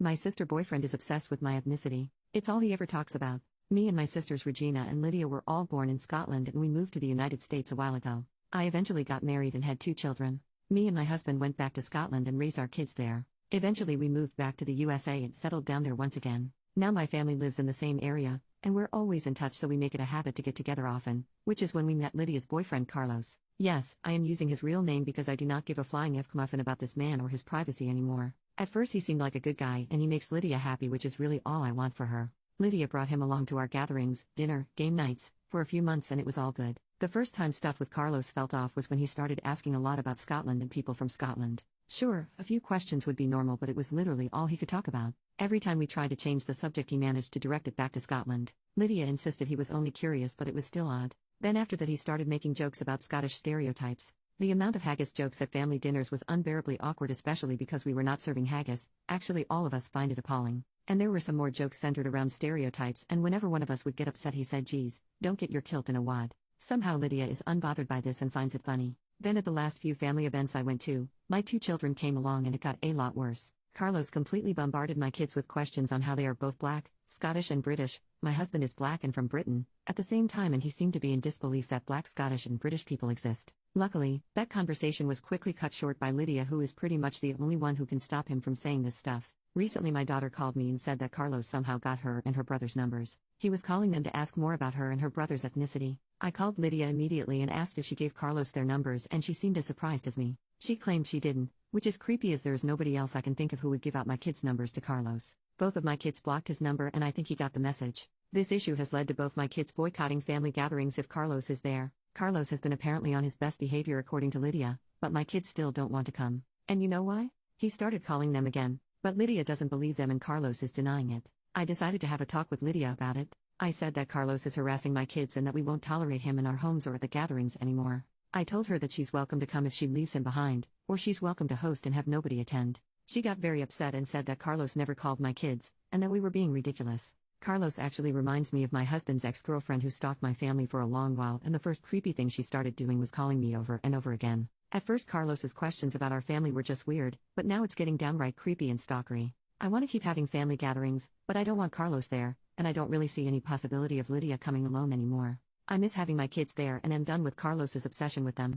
My sister boyfriend is obsessed with my ethnicity. It's all he ever talks about. Me and my sisters Regina and Lydia were all born in Scotland and we moved to the United States a while ago. I eventually got married and had 2 children. Me and my husband went back to Scotland and raised our kids there. Eventually we moved back to the USA and settled down there once again. Now my family lives in the same area, and we're always in touch, so we make it a habit to get together often, which is when we met Lydia's boyfriend Carlos. Yes, I am using his real name because I do not give a flying f-muffin about this man or his privacy anymore. At first he seemed like a good guy and he makes Lydia happy, which is really all I want for her. Lydia brought him along to our gatherings, dinner, game nights, for a few months and it was all good. The first time stuff with Carlos felt off was when he started asking a lot about Scotland and people from Scotland. Sure, a few questions would be normal, but it was literally all he could talk about. Every time we tried to change the subject he managed to direct it back to Scotland. Lydia insisted he was only curious, but it was still odd. Then after that he started making jokes about Scottish stereotypes. The amount of haggis jokes at family dinners was unbearably awkward, especially because we were not serving haggis. Actually all of us find it appalling. And there were some more jokes centered around stereotypes, and whenever one of us would get upset he said, "Geez, don't get your kilt in a wad." Somehow Lydia is unbothered by this and finds it funny. Then at the last few family events I went to, my 2 children came along and it got a lot worse. Carlos completely bombarded my kids with questions on how they are both black, Scottish and British. My husband is black and from Britain, at the same time, and he seemed to be in disbelief that black Scottish and British people exist. Luckily, that conversation was quickly cut short by Lydia, who is pretty much the only one who can stop him from saying this stuff. Recently my daughter called me and said that Carlos somehow got her and her brother's numbers. He was calling them to ask more about her and her brother's ethnicity. I called Lydia immediately and asked if she gave Carlos their numbers, and she seemed as surprised as me. She claimed she didn't, which is creepy as there is nobody else I can think of who would give out my kids' numbers to Carlos. Both of my kids blocked his number and I think he got the message. This issue has led to both my kids boycotting family gatherings if Carlos is there. Carlos has been apparently on his best behavior according to Lydia, but my kids still don't want to come. And you know why? He started calling them again. But Lydia doesn't believe them and Carlos is denying it. I decided to have a talk with Lydia about it. I said that Carlos is harassing my kids and that we won't tolerate him in our homes or at the gatherings anymore. I told her that she's welcome to come if she leaves him behind, or she's welcome to host and have nobody attend. She got very upset and said that Carlos never called my kids, and that we were being ridiculous. Carlos actually reminds me of my husband's ex-girlfriend who stalked my family for a long while, and the first creepy thing she started doing was calling me over and over again. At first Carlos's questions about our family were just weird, but now it's getting downright creepy and stalkery. I want to keep having family gatherings, but I don't want Carlos there, and I don't really see any possibility of Lydia coming alone anymore. I miss having my kids there and am done with Carlos's obsession with them.